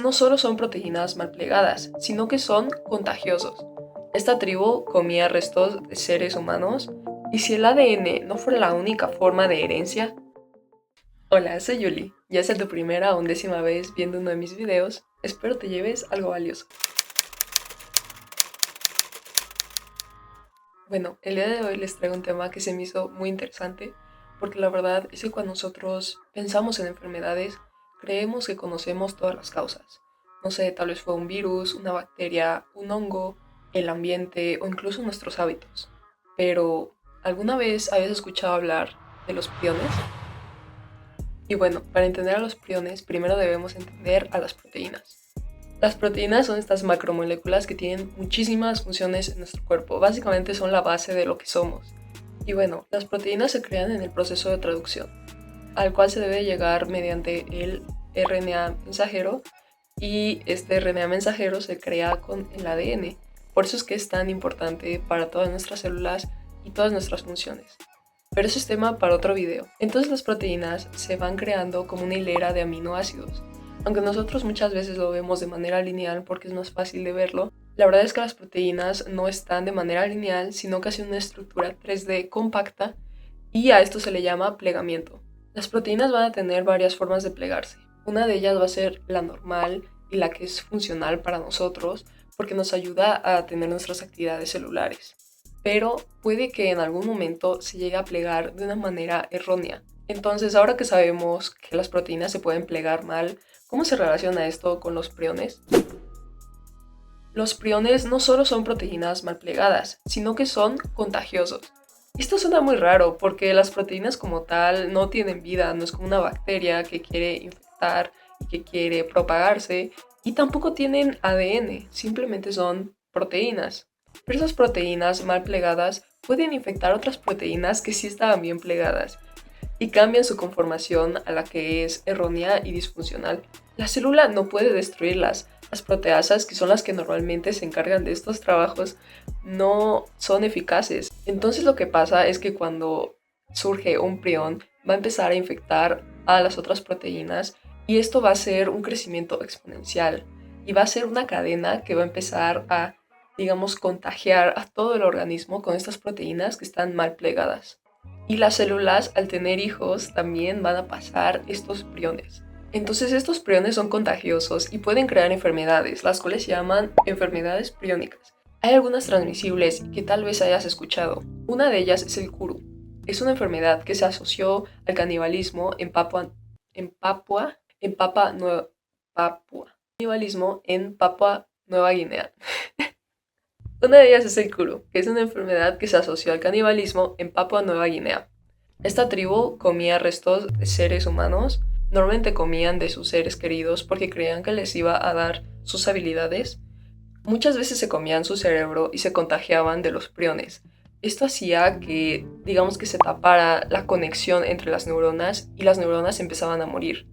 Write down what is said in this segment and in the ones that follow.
no solo son proteínas mal plegadas, sino que son contagiosos. Esta tribu comía restos de seres humanos, y si el ADN no fuera la única forma de herencia... Hola, soy Yuli, ya sea tu primera o undécima vez viendo uno de mis videos, espero te lleves algo valioso. Bueno, el día de hoy les traigo un tema que se me hizo muy interesante, porque la verdad es que cuando nosotros pensamos en enfermedades, creemos que conocemos todas las causas. No sé, tal vez fue un virus, una bacteria, un hongo, el ambiente o incluso nuestros hábitos. Pero, ¿alguna vez habías escuchado hablar de los priones? Y bueno, para entender a los priones, primero debemos entender a las proteínas. Las proteínas son estas macromoléculas que tienen muchísimas funciones en nuestro cuerpo. Básicamente son la base de lo que somos. Y bueno, las proteínas se crean en el proceso de traducción, al cual se debe llegar mediante el RNA mensajero, y este RNA mensajero se crea con el ADN. Por eso es que es tan importante para todas nuestras células y todas nuestras funciones. Pero eso es tema para otro video. Entonces las proteínas se van creando como una hilera de aminoácidos. Aunque nosotros muchas veces lo vemos de manera lineal porque es más fácil de verlo, la verdad es que las proteínas no están de manera lineal, sino que hacen una estructura 3D compacta, y a esto se le llama plegamiento. Las proteínas van a tener varias formas de plegarse. Una de ellas va a ser la normal y la que es funcional para nosotros porque nos ayuda a tener nuestras actividades celulares. Pero puede que en algún momento se llegue a plegar de una manera errónea. Entonces, ahora que sabemos que las proteínas se pueden plegar mal, ¿cómo se relaciona esto con los priones? Los priones no solo son proteínas mal plegadas, sino que son contagiosos. Esto suena muy raro porque las proteínas como tal no tienen vida, no es como una bacteria que quiere infectar y que quiere propagarse, y tampoco tienen ADN, simplemente son proteínas. Pero esas proteínas mal plegadas pueden infectar otras proteínas que sí estaban bien plegadas y cambian su conformación a la que es errónea y disfuncional. La célula no puede destruirlas. Las proteasas, que son las que normalmente se encargan de estos trabajos, no son eficaces. Entonces lo que pasa es que cuando surge un prión, va a empezar a infectar a las otras proteínas, y esto va a ser un crecimiento exponencial y va a ser una cadena que va a empezar a, digamos, contagiar a todo el organismo con estas proteínas que están mal plegadas. Y las células, al tener hijos, también van a pasar estos priones. Entonces estos priones son contagiosos y pueden crear enfermedades, las cuales se llaman enfermedades priónicas. Hay algunas transmisibles que tal vez hayas escuchado. Una de ellas es el Kuru. Es una enfermedad que se asoció al canibalismo en Papua Nueva Guinea. Una de ellas es el Kuru, que es una enfermedad que se asoció al canibalismo en Papua Nueva Guinea. Esta tribu comía restos de seres humanos, normalmente comían de sus seres queridos porque creían que les iba a dar sus habilidades. Muchas veces se comían su cerebro y se contagiaban de los priones. Esto hacía que, digamos, que se tapara la conexión entre las neuronas y las neuronas empezaban a morir.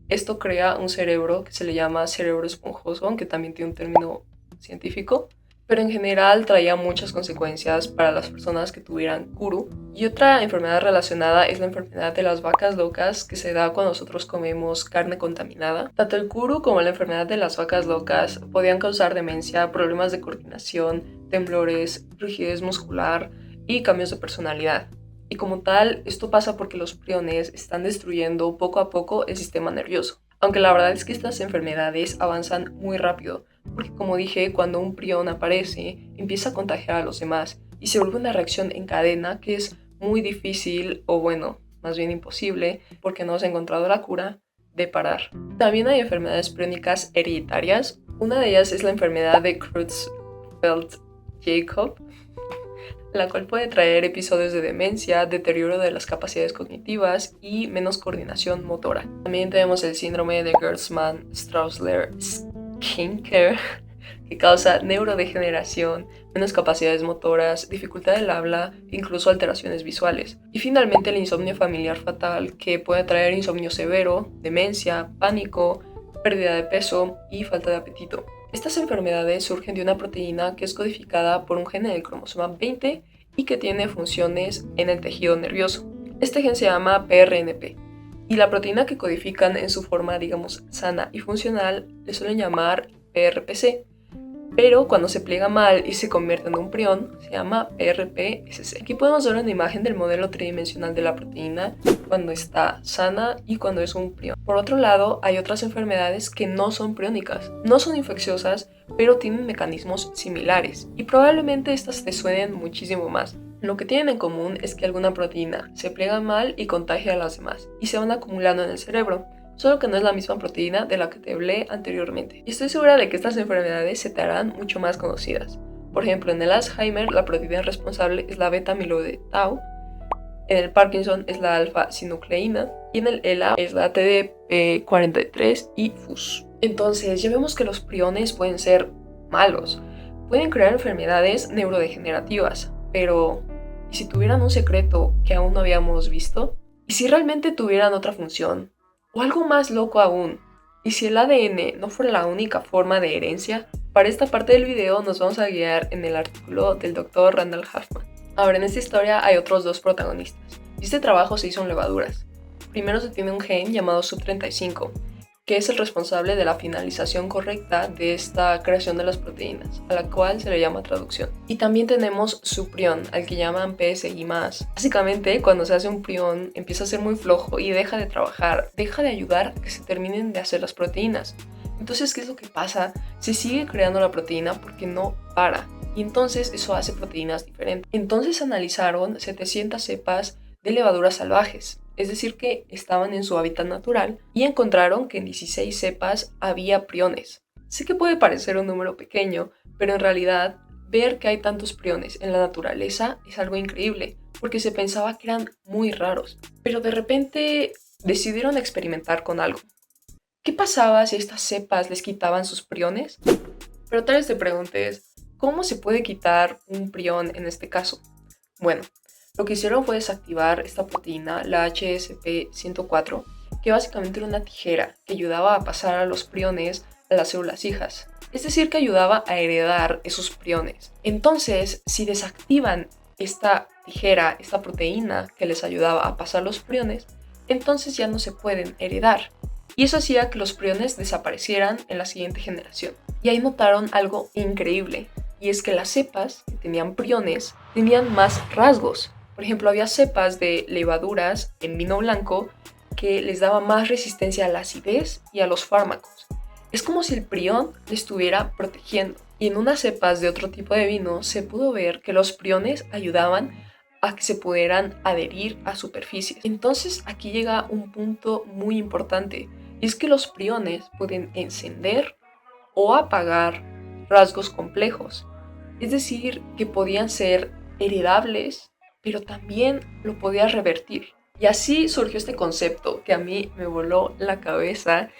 Esto crea un cerebro que se le llama cerebro esponjoso, aunque también tiene un término científico, pero en general traía muchas consecuencias para las personas que tuvieran Kuru. Y otra enfermedad relacionada es la enfermedad de las vacas locas, que se da cuando nosotros comemos carne contaminada. Tanto el Kuru como la enfermedad de las vacas locas podían causar demencia, problemas de coordinación, temblores, rigidez muscular y cambios de personalidad. Y como tal, esto pasa porque los priones están destruyendo poco a poco el sistema nervioso. Aunque la verdad es que estas enfermedades avanzan muy rápido, porque como dije, cuando un prión aparece, empieza a contagiar a los demás y se vuelve una reacción en cadena que es muy difícil, o bueno, más bien imposible, porque no se ha encontrado la cura, de parar. También hay enfermedades priónicas hereditarias. Una de ellas es la enfermedad de Creutzfeldt-Jakob, la cual puede traer episodios de demencia, deterioro de las capacidades cognitivas y menos coordinación motora. También tenemos el síndrome de Gertzmann-Straussler-Scheinker, que causa neurodegeneración, menos capacidades motoras, dificultad del habla e incluso alteraciones visuales. Y finalmente el insomnio familiar fatal, que puede traer insomnio severo, demencia, pánico, pérdida de peso y falta de apetito. Estas enfermedades surgen de una proteína que es codificada por un gen en el cromosoma 20 y que tiene funciones en el tejido nervioso. Este gen se llama PRNP. Y la proteína que codifican en su forma, digamos, sana y funcional, le suelen llamar PRPC. Pero cuando se pliega mal y se convierte en un prión, se llama PRPSC. Aquí podemos ver una imagen del modelo tridimensional de la proteína cuando está sana y cuando es un prión. Por otro lado, hay otras enfermedades que no son priónicas, no son infecciosas, pero tienen mecanismos similares y probablemente estas te suenen muchísimo más. Lo que tienen en común es que alguna proteína se pliega mal y contagia a las demás y se van acumulando en el cerebro. Solo que no es la misma proteína de la que te hablé anteriormente. Y estoy segura de que estas enfermedades se te harán mucho más conocidas. Por ejemplo, en el Alzheimer la proteína responsable es la beta-amiloide tau, en el Parkinson es la alfa-sinucleína y en el ELA es la TDP43 y FUS. Entonces ya vemos que los priones pueden ser malos, pueden crear enfermedades neurodegenerativas, pero ¿y si tuvieran un secreto que aún no habíamos visto? ¿Y si realmente tuvieran otra función? O algo más loco aún, ¿y si el ADN no fuera la única forma de herencia? Para esta parte del video nos vamos a guiar en el artículo del Dr. Randall Huffman. Ahora, en esta historia hay otros dos protagonistas, y este trabajo se hizo en levaduras. Primero se tiene un gen llamado Sub35, que es el responsable de la finalización correcta de esta creación de las proteínas, a la cual se le llama traducción. Y también tenemos su prión, al que llaman PSI+. Básicamente, cuando se hace un prión, empieza a ser muy flojo y deja de trabajar, deja de ayudar a que se terminen de hacer las proteínas. Entonces, ¿qué es lo que pasa? Se sigue creando la proteína porque no para, y entonces eso hace proteínas diferentes. Entonces analizaron 700 cepas de levaduras salvajes, es decir que estaban en su hábitat natural, y encontraron que en 16 cepas había priones. Sé que puede parecer un número pequeño, pero en realidad ver que hay tantos priones en la naturaleza es algo increíble, porque se pensaba que eran muy raros, pero de repente decidieron experimentar con algo. ¿Qué pasaba si estas cepas les quitaban sus priones? Pero tal vez te preguntes, ¿cómo se puede quitar un prión en este caso? Bueno, lo que hicieron fue desactivar esta proteína, la HSP104, que básicamente era una tijera que ayudaba a pasar a los priones a las células hijas. Es decir, que ayudaba a heredar esos priones. Entonces, si desactivan esta tijera, esta proteína que les ayudaba a pasar los priones, entonces ya no se pueden heredar. Y eso hacía que los priones desaparecieran en la siguiente generación. Y ahí notaron algo increíble, y es que las cepas que tenían priones tenían más rasgos. Por ejemplo, había cepas de levaduras en vino blanco que les daba más resistencia a la acidez y a los fármacos. Es como si el prión le estuviera protegiendo. Y en unas cepas de otro tipo de vino se pudo ver que los priones ayudaban a que se pudieran adherir a superficies. Entonces aquí llega un punto muy importante, y es que los priones pueden encender o apagar rasgos complejos. Es decir, que podían ser heredables, pero también lo podías revertir. Y así surgió este concepto que a mí me voló la cabeza,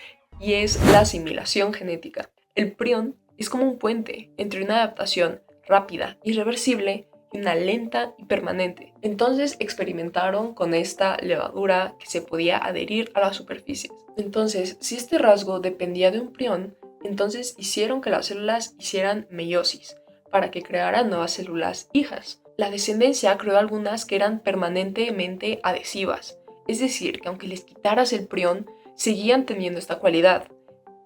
y es la asimilación genética. El prión es como un puente entre una adaptación rápida y reversible y una lenta y permanente. Entonces experimentaron con esta levadura que se podía adherir a las superficies. Entonces, si este rasgo dependía de un prión, entonces hicieron que las células hicieran meiosis para que crearan nuevas células hijas. La descendencia creó algunas que eran permanentemente adhesivas, es decir, que aunque les quitaras el prión, seguían teniendo esta cualidad.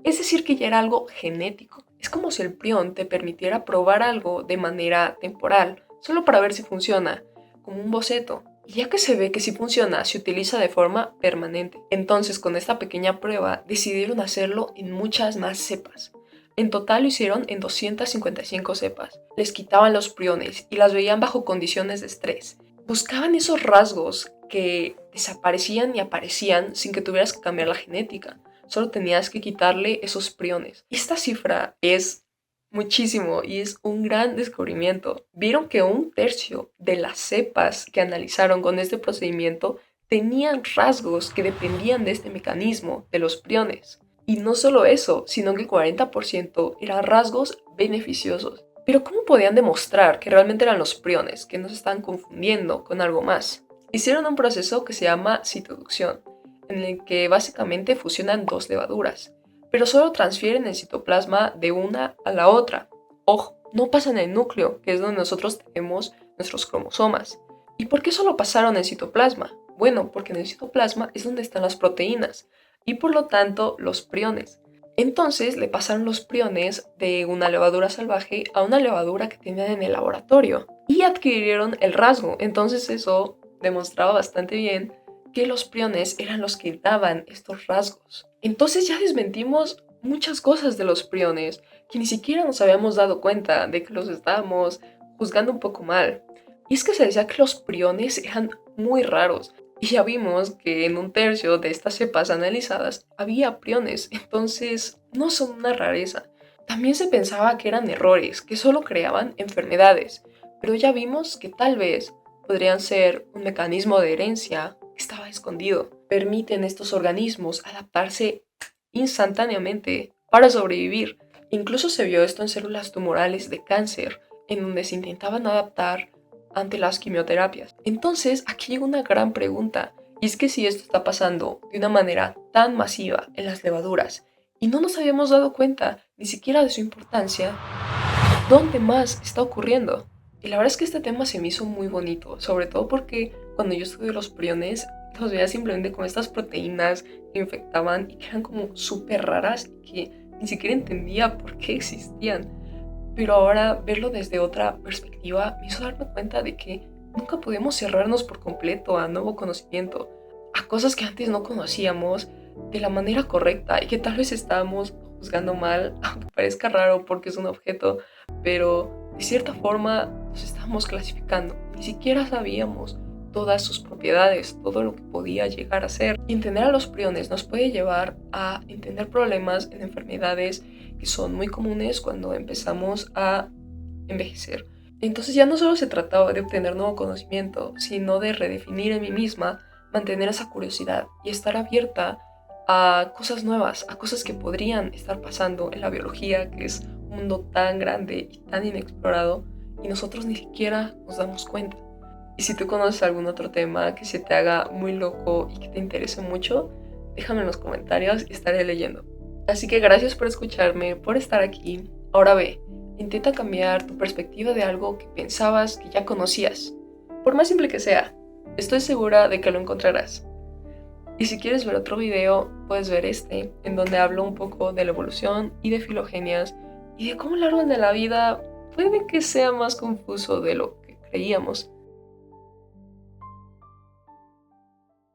Es decir, que ya era algo genético. Es como si el prión te permitiera probar algo de manera temporal, solo para ver si funciona, como un boceto. Y ya que se ve que sí funciona, se utiliza de forma permanente. Entonces, con esta pequeña prueba, decidieron hacerlo en muchas más cepas. En total lo hicieron en 255 cepas. Les quitaban los priones y las veían bajo condiciones de estrés. Buscaban esos rasgos que desaparecían y aparecían sin que tuvieras que cambiar la genética. Solo tenías que quitarle esos priones. Esta cifra es muchísimo y es un gran descubrimiento. Vieron que 1/3 de las cepas que analizaron con este procedimiento tenían rasgos que dependían de este mecanismo de los priones. Y no solo eso, sino que el 40% eran rasgos beneficiosos. Pero ¿cómo podían demostrar que realmente eran los priones, que no se estaban confundiendo con algo más? Hicieron un proceso que se llama citoducción, en el que básicamente fusionan dos levaduras, pero solo transfieren el citoplasma de una a la otra. Ojo, no pasan el núcleo, que es donde nosotros tenemos nuestros cromosomas. ¿Y por qué solo pasaron el citoplasma? Bueno, porque en el citoplasma es donde están las proteínas y por lo tanto los priones. Entonces le pasaron los priones de una levadura salvaje a una levadura que tenían en el laboratorio y adquirieron el rasgo. Entonces eso demostraba bastante bien que los priones eran los que daban estos rasgos. Entonces ya desmentimos muchas cosas de los priones que ni siquiera nos habíamos dado cuenta de que los estábamos juzgando un poco mal. Y es que se decía que los priones eran muy raros. Y ya vimos que en un tercio de estas cepas analizadas había priones, entonces no son una rareza. También se pensaba que eran errores, que solo creaban enfermedades, pero ya vimos que tal vez podrían ser un mecanismo de herencia que estaba escondido. Permiten estos organismos adaptarse instantáneamente para sobrevivir. Incluso se vio esto en células tumorales de cáncer, en donde se intentaban adaptar ante las quimioterapias. Entonces, aquí llega una gran pregunta, y es que si esto está pasando de una manera tan masiva en las levaduras y no nos habíamos dado cuenta ni siquiera de su importancia, ¿dónde más está ocurriendo? Y la verdad es que este tema se me hizo muy bonito, sobre todo porque cuando yo estudié los priones, los veía simplemente con estas proteínas que infectaban y que eran como súper raras y que ni siquiera entendía por qué existían. Pero ahora verlo desde otra perspectiva me hizo darme cuenta de que nunca podemos cerrarnos por completo a nuevo conocimiento, a cosas que antes no conocíamos de la manera correcta y que tal vez estábamos juzgando mal, aunque parezca raro porque es un objeto, pero de cierta forma nos estábamos clasificando. Ni siquiera sabíamos todas sus propiedades, todo lo que podía llegar a ser. Y entender a los priones nos puede llevar a entender problemas en enfermedades que son muy comunes cuando empezamos a envejecer. Entonces ya no solo se trataba de obtener nuevo conocimiento, sino de redefinir en mí misma, mantener esa curiosidad y estar abierta a cosas nuevas, a cosas que podrían estar pasando en la biología, que es un mundo tan grande y tan inexplorado, y nosotros ni siquiera nos damos cuenta. Y si tú conoces algún otro tema que se te haga muy loco y que te interese mucho, déjame en los comentarios y estaré leyendo. Así que gracias por escucharme, por estar aquí. Ahora ve, intenta cambiar tu perspectiva de algo que pensabas que ya conocías. Por más simple que sea, estoy segura de que lo encontrarás. Y si quieres ver otro video, puedes ver este, en donde hablo un poco de la evolución y de filogenias y de cómo el árbol de la vida puede que sea más confuso de lo que creíamos.